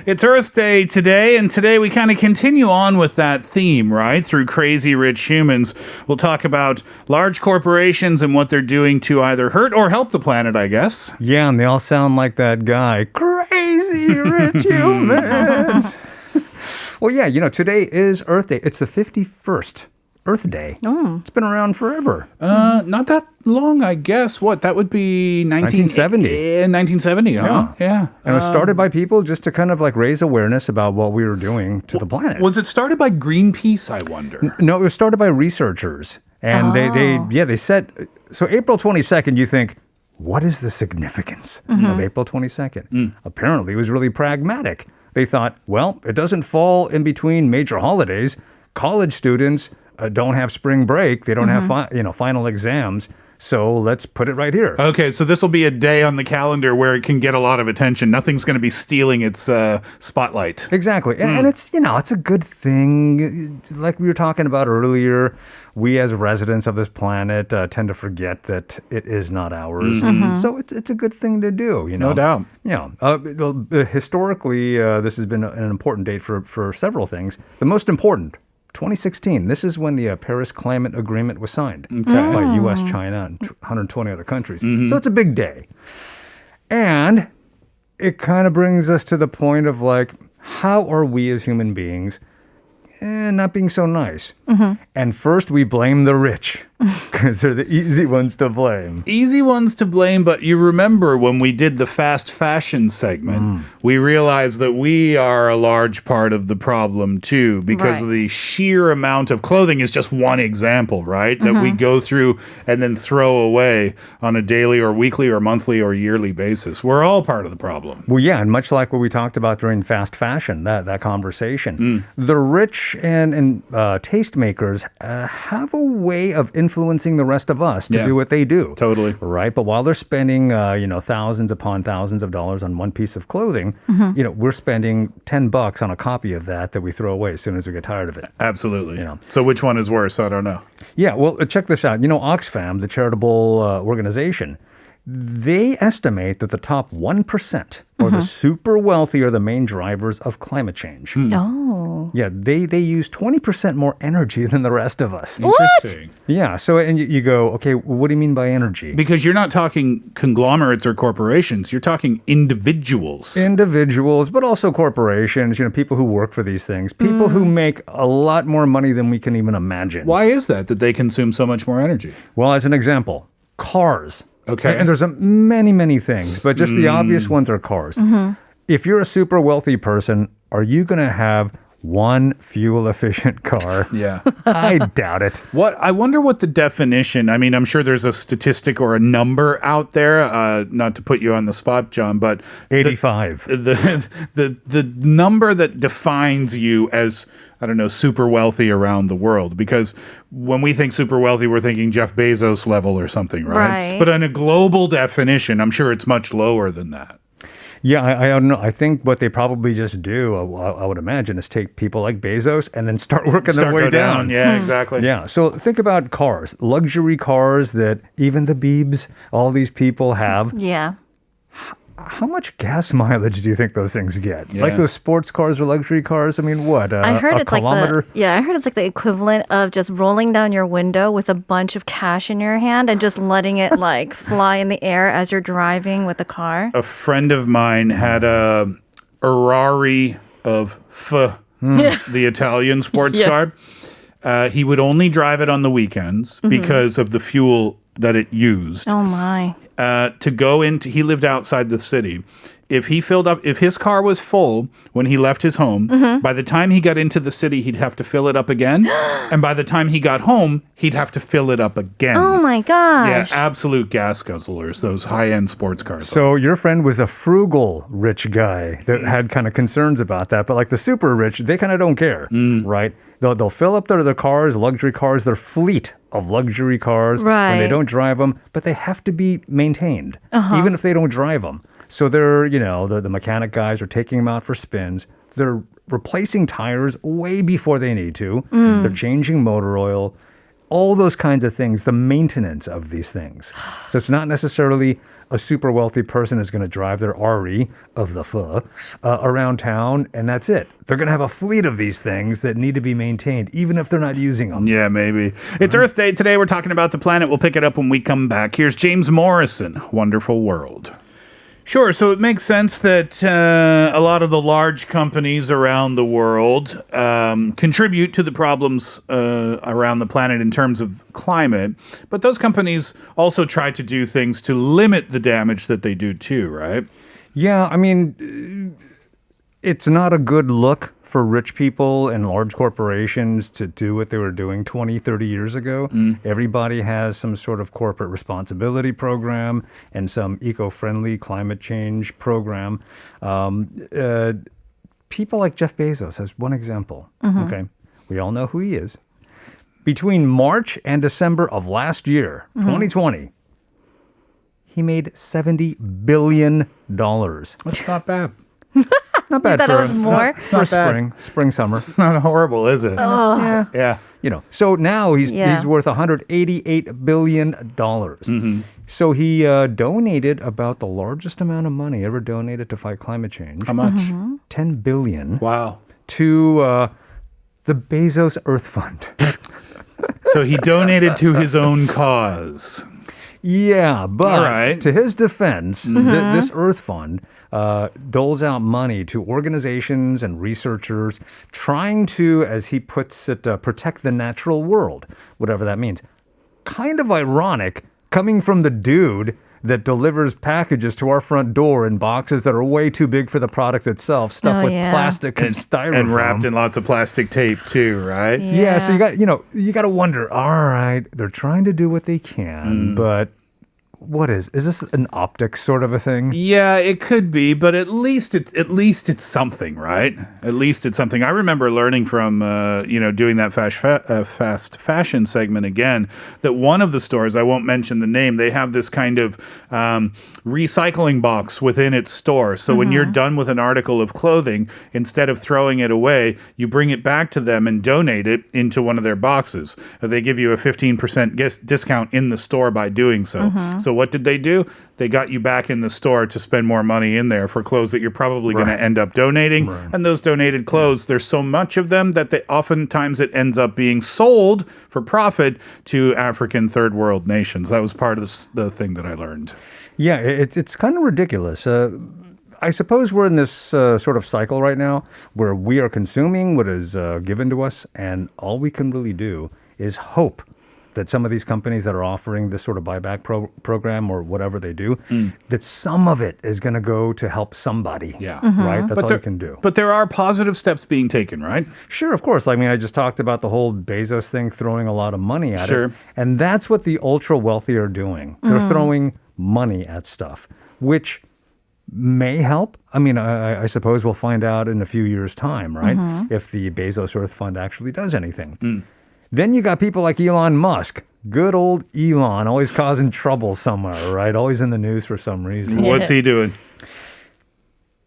It's Earth Day today, and today we kind of continue on with that theme, right? Through crazy rich humans. We'll talk about large corporations and what they're doing to either hurt or help the planet, I guess. Yeah, and they all sound like that guy. Crazy rich humans. Well, yeah, today is Earth Day. It's the 51st Earth Day. Oh. It's been around forever. Not that long, I guess. What? That would be 1970. 1970, huh? Yeah. And it was started by people just to kind of like raise awareness about what we were doing to the planet. Was it started by Greenpeace, I wonder? No, it was started by researchers. And they said, so April 22nd, you think, what is the significance of April 22nd? Apparently, it was really pragmatic. They thought, well, it doesn't fall in between major holidays. College students don't have spring break. They don't have final exams. So let's put it right here. Okay, so this will be a day on the calendar where it can get a lot of attention. Nothing's going to be stealing its spotlight. Exactly. And it's, it's a good thing. Like we were talking about earlier, we as residents of this planet tend to forget that it is not ours. So it's a good thing to do, No doubt. Yeah. Historically, this has been an important date for several things. The most important, 2016. This is when the Paris Climate Agreement was signed by U.S., China, and 120 other countries. So it's a big day. And it kind of brings us to the point of like, how are we as human beings not being so nice? And first we blame the rich because they're the easy ones to blame. Easy ones to blame, but you remember when we did the fast fashion segment, we realized that we are a large part of the problem too, because of the sheer amount of clothing is just one example, right? That we go through and then throw away on a daily or weekly or monthly or yearly basis. We're all part of the problem. Well, yeah, and much like what we talked about during fast fashion, that conversation, the rich and tastemakers have a way of influencing the rest of us to do what they do. Totally. Right? But while they're spending, thousands upon thousands of dollars on one piece of clothing, we're spending $10 on a copy of that we throw away as soon as we get tired of it. Absolutely. So which one is worse? I don't know. Yeah, well, check this out. Oxfam, the charitable organization, they estimate that the top 1% or the super wealthy are the main drivers of climate change. Oh. Yeah, they use 20% more energy than the rest of us. Interesting. Yeah, so and you go, okay, what do you mean by energy? Because you're not talking conglomerates or corporations. You're talking individuals. Individuals, but also corporations, people who work for these things, people who make a lot more money than we can even imagine. Why is that they consume so much more energy? Well, as an example, cars. Okay. And there's many, many things, but just the obvious ones are cars. If you're a super wealthy person, are you going to have one fuel-efficient car? Yeah. I doubt it. I wonder what the definition, I mean, I'm sure there's a statistic or a number out there, not to put you on the spot, John, but 85. The number that defines you as, I don't know, super wealthy around the world. Because when we think super wealthy, we're thinking Jeff Bezos level or something, right? But in a global definition, I'm sure it's much lower than that. Yeah, I don't know. I think what they probably just do, I would imagine, is take people like Bezos and then start working their way down. Yeah, exactly. Yeah, so think about cars, luxury cars that even the Biebs, all these people have. Yeah. How much gas mileage do you think those things get? Yeah. Like those sports cars or luxury cars? I mean, what? I heard it's kilometer? I heard it's like the equivalent of just rolling down your window with a bunch of cash in your hand and just letting it like fly in the air as you're driving with the car. A friend of mine had a Ferrari of the Italian sports car. He would only drive it on the weekends because of the fuel that it used. Oh my. He lived outside the city. If his car was full when he left his home, by the time he got into the city, he'd have to fill it up again. And by the time he got home, he'd have to fill it up again. Oh my gosh. Yeah, absolute gas guzzlers, those high-end sports cars. So your friend was a frugal rich guy that had kind of concerns about that. But like the super rich, they kind of don't care, right? They'll fill up their cars, luxury cars, their fleet of luxury cars when they don't drive them, but they have to be maintained, even if they don't drive them. So they're, the mechanic guys are taking them out for spins. They're replacing tires way before they need to. They're changing motor oil. all those kinds of things, the maintenance of these things. So it's not necessarily a super wealthy person is going to drive their RE of the pho around town, and that's it. They're going to have a fleet of these things that need to be maintained, even if they're not using them. Yeah, maybe. It's Earth Day today. We're talking about the planet. We'll pick it up when we come back. Here's James Morrison, Wonderful World. Sure. So it makes sense that a lot of the large companies around the world contribute to the problems around the planet in terms of climate. But those companies also try to do things to limit the damage that they do too, right? Yeah, I mean, it's not a good look for rich people and large corporations to do what they were doing 20, 30 years ago. Everybody has some sort of corporate responsibility program and some eco-friendly climate change program. People like Jeff Bezos as one example. Okay, we all know who he is. Between March and December of last year, 2020, he made $70 billion. That's not bad. Not bad thought for it was more? It's not bad. spring, summer. It's not horrible, is it? Yeah. You know, so now he's Yeah. worth $188 billion. So he donated about the largest amount of money ever donated to fight climate change. How much? $10 billion Wow. to the Bezos Earth Fund. So he donated to his own cause. Yeah, but All right. to his defense, this Earth Fund doles out money to organizations and researchers trying to, as he puts it, protect the natural world, whatever that means. Kind of ironic coming from the dude that delivers packages to our front door in boxes that are way too big for the product itself, stuffed with plastic and styrofoam. And wrapped in lots of plastic tape too, right? Yeah, so you got to wonder, all right, they're trying to do what they can, but what is this an optics sort of a thing? Yeah, it could be, but at least it's something, right? At least it's something. I remember learning from doing that fast fashion segment again that one of the stores, I won't mention the name, they have this kind of recycling box within its store. So when you're done with an article of clothing, instead of throwing it away, you bring it back to them and donate it into one of their boxes. They give you a 15% discount in the store by doing so. So what did they do? They got you back in the store to spend more money in there for clothes that you're probably going to end up donating. Right. And those donated clothes, there's so much of them that oftentimes it ends up being sold for profit to African third world nations. That was part of the thing that I learned. Yeah, it's kind of ridiculous. I suppose we're in this sort of cycle right now where we are consuming what is given to us, and all we can really do is hope that some of these companies that are offering this sort of buyback program or whatever they do, that some of it is going to go to help somebody. Yeah. Right? That's all you can do. But there are positive steps being taken, right? Sure, of course. I mean, I just talked about the whole Bezos thing, throwing a lot of money at it. And that's what the ultra wealthy are doing. They're throwing money at stuff, which may help. I mean, I suppose we'll find out in a few years' time, right? If the Bezos Earth Fund actually does anything. Then you got people like Elon Musk. Good old Elon, always causing trouble somewhere, right? Always in the news for some reason. What's he doing?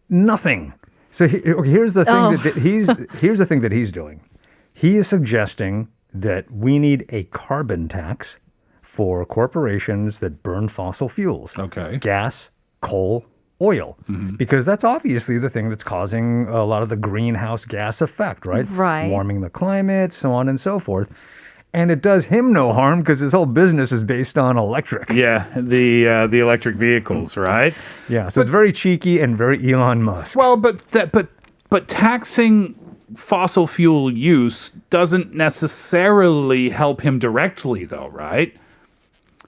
Nothing. So here's the thing here's the thing that he's doing. He is suggesting that we need a carbon tax for corporations that burn fossil fuels. Okay. Gas, coal, oil, because that's obviously the thing that's causing a lot of the greenhouse gas effect, right? Right. Warming the climate, so on and so forth. And it does him no harm because his whole business is based on electric. Yeah, the electric vehicles, right? Yeah, so it's very cheeky and very Elon Musk. Well, but taxing fossil fuel use doesn't necessarily help him directly, though, right?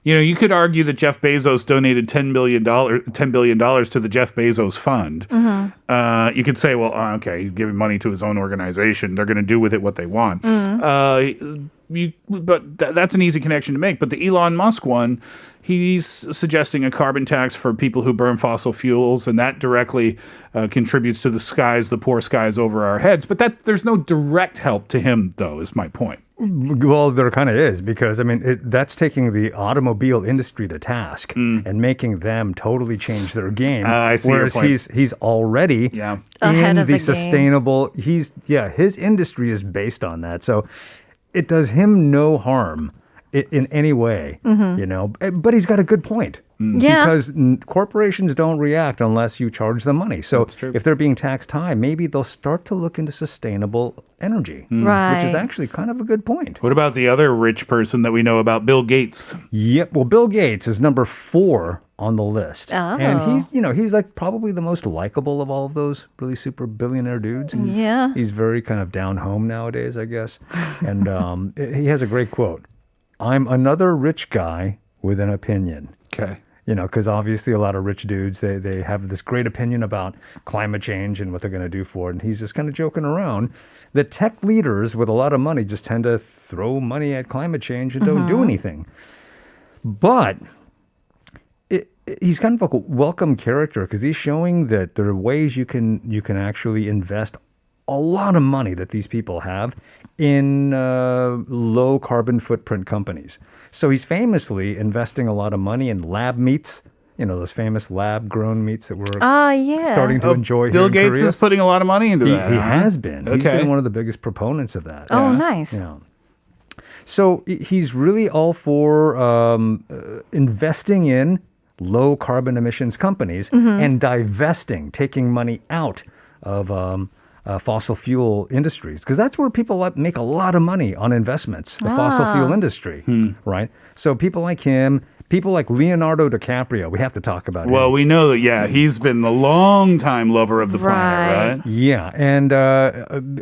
You know, you could argue that Jeff Bezos donated $10 billion to the Jeff Bezos Fund. You could say, well, okay, he's giving money to his own organization. They're going to do with it what they want. But that's an easy connection to make. But the Elon Musk one, he's suggesting a carbon tax for people who burn fossil fuels, and that directly contributes to the poor skies over our heads. But there's no direct help to him, though, is my point. Well, there kind of is, because, I mean, that's taking the automobile industry to task and making them totally change their game. I see your point. Whereas he's already Ahead in of the the sustainable, his industry is based on that. So it does him no harm in any way, you know. But he's got a good point. Yeah. Because corporations don't react unless you charge them money. So if they're being taxed high, maybe they'll start to look into sustainable energy, Right. which is actually kind of a good point. What about the other rich person that we know about, Bill Gates? Yep. Well, Bill Gates is number 4 on the list. Oh. And he's like probably the most likable of all of those really super billionaire dudes. Yeah. He's very kind of down home nowadays, I guess. And he has a great quote. I'm another rich guy with an opinion. Okay. You know, because obviously a lot of rich dudes, they have this great opinion about climate change and what they're going to do for it. And he's just kind of joking around. The tech leaders with a lot of money just tend to throw money at climate change and don't do anything. But he's kind of like a welcome character because he's showing that there are ways you can actually invest a lot of money that these people have in low carbon footprint companies. So he's famously investing a lot of money in lab meats, you know, those famous lab grown meats that we're starting to enjoy Bill here in Gates Korea. is putting a lot of money into that. He huh? has been. He's Okay. been one of the biggest proponents of that. Oh, nice. Yeah. So he's really all for investing in low carbon emissions companies and divesting, taking money out of fossil fuel industries, because that's where people make a lot of money on investments, the fossil fuel industry, right? So people like him, people like Leonardo DiCaprio, we have to talk about him. Well, we know that, yeah, he's been a long-time lover of the planet, right? Yeah, and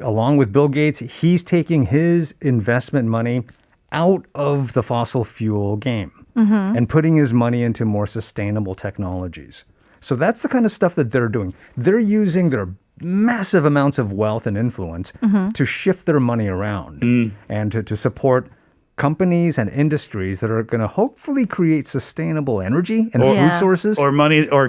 along with Bill Gates, he's taking his investment money out of the fossil fuel game and putting his money into more sustainable technologies. So that's the kind of stuff that they're doing. They're using their massive amounts of wealth and influence to shift their money around and to support companies and industries that are going to hopefully create sustainable energy and food sources. Or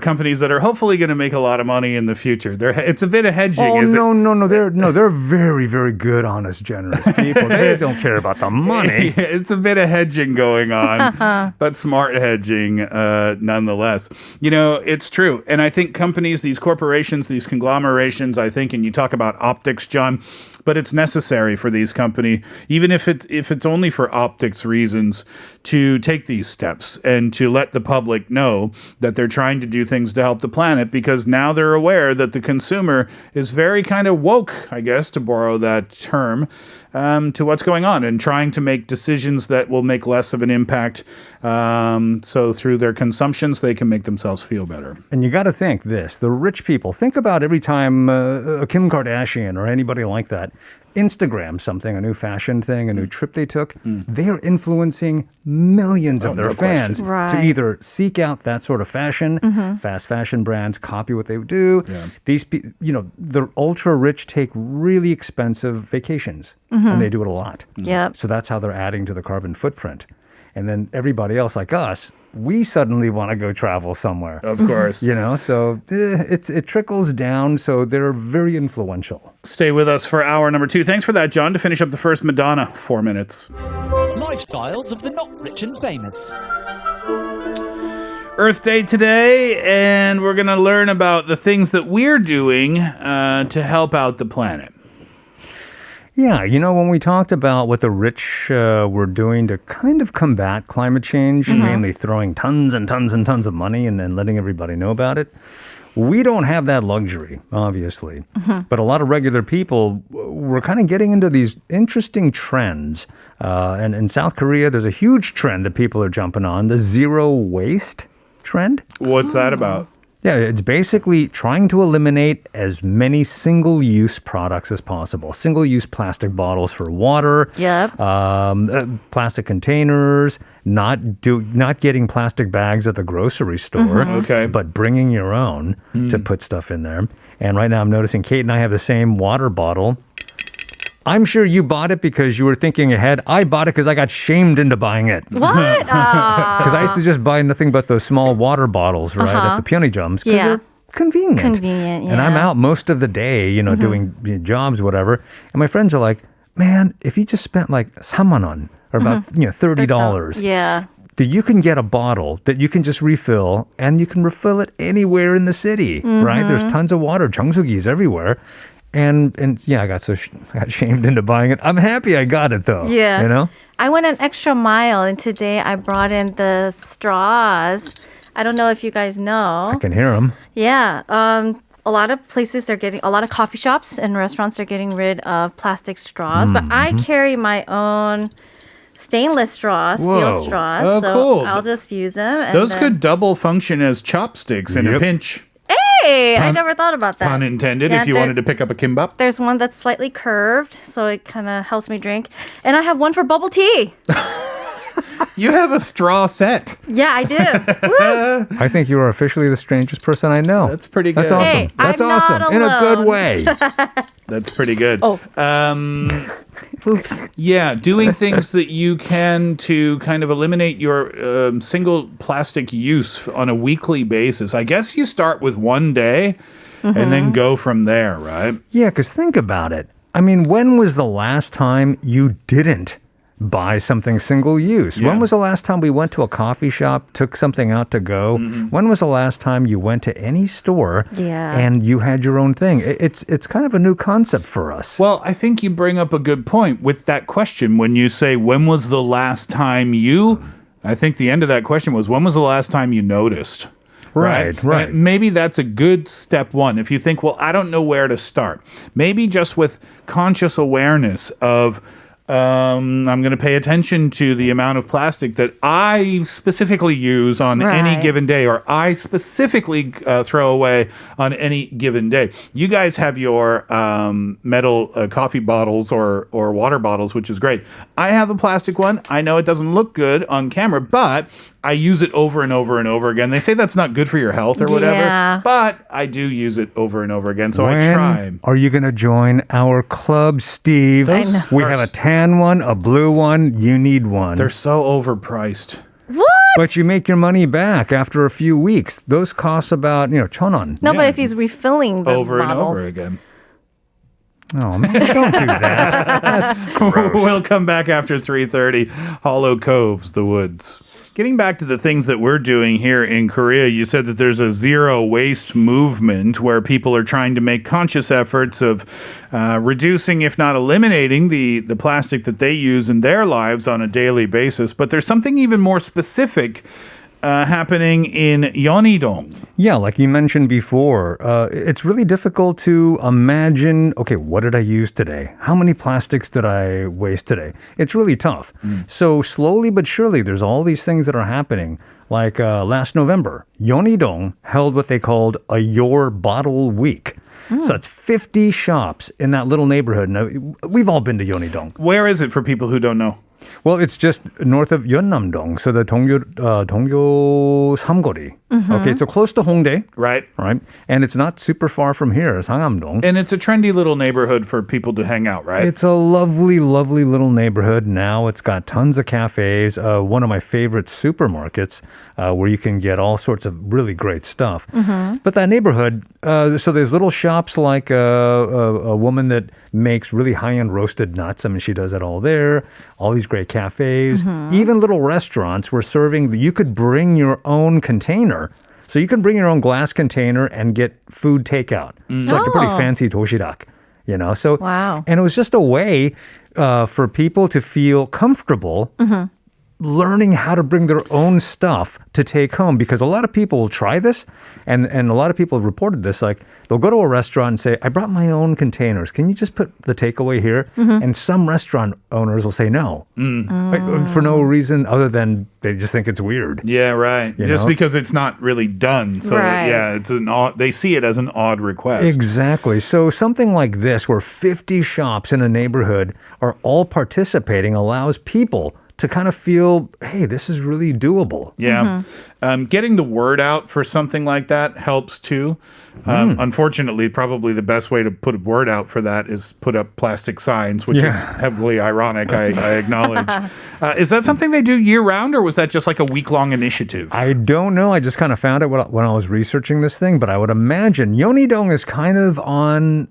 companies that are hopefully going to make a lot of money in the future. It's a bit of hedging, Oh, is no, they're very, very good, honest, generous people. They don't care about the money. It's a bit of hedging going on, but smart hedging nonetheless. You know, it's true. And I think companies, these corporations, these conglomerations, I think, and you talk about optics, John, but it's necessary for these companies, even if it's only for optics reasons, to take these steps and to let the public know that they're trying to do things to help the planet, because now they're aware that the consumer is very kind of woke, I guess, to borrow that term, to what's going on and trying to make decisions that will make less of an impact. So through their consumptions, they can make themselves feel better. And you got to think this, the rich people, think about every time Kim Kardashian or anybody like that Instagram something, a new fashion thing, a new trip they took, they're influencing millions of their no fans question. to either seek out that sort of fashion, fast fashion brands copy what they do. Yeah. These, the ultra rich take really expensive vacations, and they do it a lot. Yep. So that's how they're adding to the carbon footprint. And then everybody else like us, we suddenly want to go travel somewhere. Of course. So it trickles down, so they're very influential. Stay with us for hour number 2. Thanks for that, John. To finish up the first Madonna, 4 minutes. Lifestyles of the not rich and famous. Earth Day today, and we're going to learn about the things that we're doing to help out the planet. Yeah, when we talked about what the rich were doing to kind of combat climate change, mainly throwing tons and tons and tons of money and letting everybody know about it, we don't have that luxury, obviously. But a lot of regular people were kind of getting into these interesting trends. And in South Korea, there's a huge trend that people are jumping on, the zero waste trend. What's that about? Yeah, it's basically trying to eliminate as many single-use products as possible. Single-use plastic bottles for water, Yep. Plastic containers, not getting plastic bags at the grocery store, Okay. but bringing your own to put stuff in there. And right now I'm noticing Kate and I have the same water bottle. I'm sure you bought it because you were thinking ahead. I bought it because I got shamed into buying it. What? Because I used to just buy nothing but those small water bottles, right, at the Pyeongjums, because Yeah. they're convenient. Convenient, And I'm yeah. out most of the day, doing jobs, whatever. And my friends are like, man, if you just spent like 3만 원, or about $30, Yeah. that you can get a bottle that you can just refill, and you can refill it anywhere in the city, right? There's tons of water, 정수기's everywhere. And yeah, I got shamed into buying it. I'm happy I got it though. Yeah. You know? I went an extra mile, and today I brought in the straws. I don't know if you guys know. I can hear them. Yeah. A lot of places a lot of coffee shops and restaurants are getting rid of plastic straws, but I carry my own stainless straws, Whoa. steel straws. Oh, so cool. I'll just use them. And Those then- could double function as chopsticks in a Yep. pinch. Hey, I never thought about that. Pun intended, Yeah, if you there- wanted to pick up a kimbap. There's one that's slightly curved, so it kind of helps me drink. And I have one for bubble tea. You have a straw set. Yeah, I do. Woo! I think you are officially the strangest person I know. That's pretty good. That's awesome. Hey, That's I'm not awesome. In a good alone. way. That's pretty good. Oh. Oops. Yeah, doing things that you can to kind of eliminate your single plastic use on a weekly basis. I guess you start with one day and then go from there, right? Yeah, because think about it. I mean, when was the last time you didn't buy something single use? Yeah. When was the last time we went to a coffee shop, took something out to go? When was the last time you went to any store Yeah. and you had your own thing? It's kind of a new concept for us. Well, I think you bring up a good point with that question. When you say, when was the last time you, I think the end of that question was, when was the last time you noticed? Right. And maybe that's a good step one. If you think, well, I don't know where to start. Maybe just with conscious awareness of, I'm going to pay attention to the amount of plastic that I specifically use on any Right. given day, or I specifically throw away on any given day. You guys have your metal coffee bottles or water bottles, which is great. I have a plastic one. I know it doesn't look good on camera, but I use it over and over and over again. They say that's not good for your health or whatever, Yeah. but I do use it over and over again, so I When try. are you going to join our club, Steve? I know. We have a tan one, a blue one. You need one. They're so overpriced. What? But you make your money back after a few weeks. Those cost about, 1,000원. No, Yeah. but if he's refilling the Over and bottles. over again. Oh, man, don't do that. That's gross. We'll come back after 3:30. Hollow Coves, the woods. Getting back to the things that we're doing here in Korea, you said that there's a zero waste movement where people are trying to make conscious efforts of reducing, if not eliminating, the plastic that they use in their lives on a daily basis. But there's something even more specific happening in Yeonhidong. Yeah, like you mentioned before, it's really difficult to imagine, okay, what did I use today? How many plastics did I waste today? It's really tough. So slowly but surely, there's all these things that are happening. Like last November, Yeonhidong held what they called a Your Bottle Week. So it's 50 shops in that little neighborhood. Now, we've all been to Yeonhidong. Where is it for people who don't know? Well, it's just north of Yeonnam-dong, so the Dongyo 삼거리. Okay, so close to Hongdae, Right. right? And it's not super far from here, Sangam-dong. And it's a trendy little neighborhood for people to hang out, right? It's a lovely, lovely little neighborhood. Now it's got tons of cafes. One of my favorite supermarkets where you can get all sorts of really great stuff. But that neighborhood, so there's little shops like a woman that makes really high-end roasted nuts. I mean, she does it all there. All these great cafes. Even little restaurants were serving, you could bring your own container. So you can bring your own glass container and get food takeout. It's like a pretty Oh. fancy doshirak. So Wow. and it was just a way for people to feel comfortable learning how to bring their own stuff to take home, because a lot of people will try this and a lot of people have reported this, like they'll go to a restaurant and say, I brought my own containers, can you just put the takeaway here? And some restaurant owners will say no, for no reason other than they just think it's weird. Yeah, right. Just know? because it's not really done. So Right. yeah, it's an odd, they see it as an odd request. Exactly. So something like this, where 50 shops in a neighborhood are all participating, allows people to kind of feel, hey, this is really doable. Yeah. Getting the word out for something like that helps too. Unfortunately, probably the best way to put a word out for that is put up plastic signs, which is heavily ironic, I acknowledge. Is that something they do year round, or was that just like a week-long initiative? I don't know. I just kind of found it when I was researching this thing, but I would imagine Yeonhidong is kind of on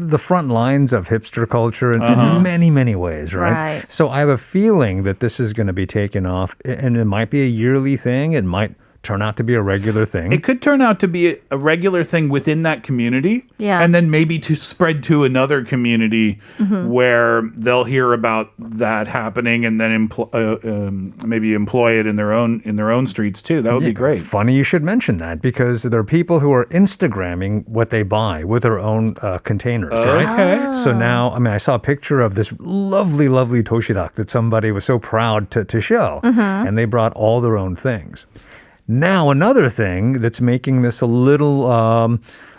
the front lines of hipster culture in many, many ways, right? Right. So I have a feeling that this is going to be taken off, and it might be a yearly thing. It might turn out to be a regular thing. It could turn out to be a regular thing within that community. Yeah. And then maybe to spread to another community where they'll hear about that happening and then maybe employ it in their own streets too. That would be great. Funny you should mention that because there are people who are Instagramming what they buy with their own containers, right? Okay. So now, I saw a picture of this lovely, lovely toshirak that somebody was so proud to show. And they brought all their own things. Now, another thing that's making this a little,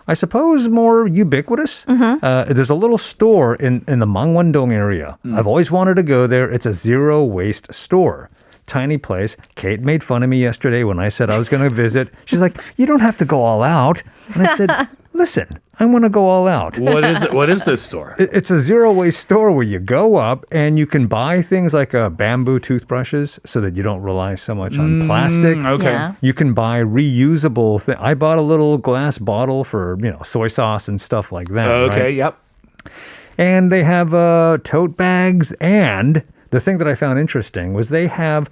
I suppose, more ubiquitous, there's a little store in the Mangwon-dong area. I've always wanted to go there. It's a zero-waste store. Tiny place. Kate made fun of me yesterday when I said I was going to visit. She's like, you don't have to go all out. And I said, listen, I want to go all out. What is it? What is this store? It's a zero-waste store where you go up and you can buy things like bamboo toothbrushes so that you don't rely so much on plastic. Okay. Yeah. You can buy reusable things. I bought a little glass bottle for, soy sauce and stuff like that. Okay, right? yep. And they have tote bags. And the thing that I found interesting was they have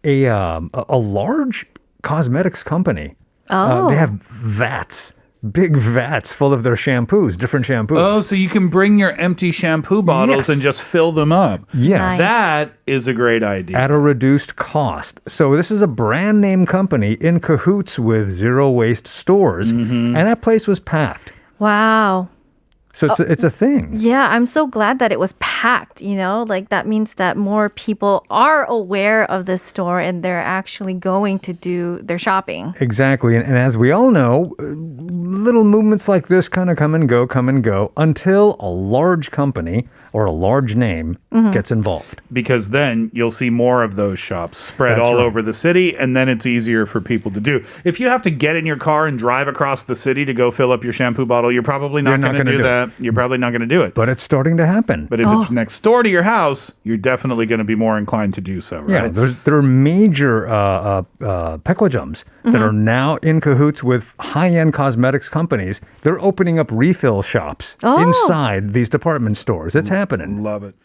a large cosmetics company. Oh. They have vats. Big vats full of their shampoos, different shampoos. Oh, so you can bring your empty shampoo bottles Yes. and just fill them up. Yes. Nice. That is a great idea. At a reduced cost. So this is a brand name company in cahoots with zero waste stores, and that place was packed. Wow. So it's a thing. Yeah, I'm so glad that it was packed, like that means that more people are aware of this store and they're actually going to do their shopping. Exactly. And as we all know, little movements like this kind of come and go until a large company or a large name gets involved. Because then you'll see more of those shops spread That's all right. over the city, and then it's easier for people to do. If you have to get in your car and drive across the city to go fill up your shampoo bottle, you're probably not going to do that. You're probably not going to do it. But it's starting to happen. But if it's next door to your house, you're definitely going to be more inclined to do so, Yeah, right? there are major 백화점s that are now in cahoots with high-end cosmetics companies. They're opening up refill shops inside these department stores. It's happening. Love it.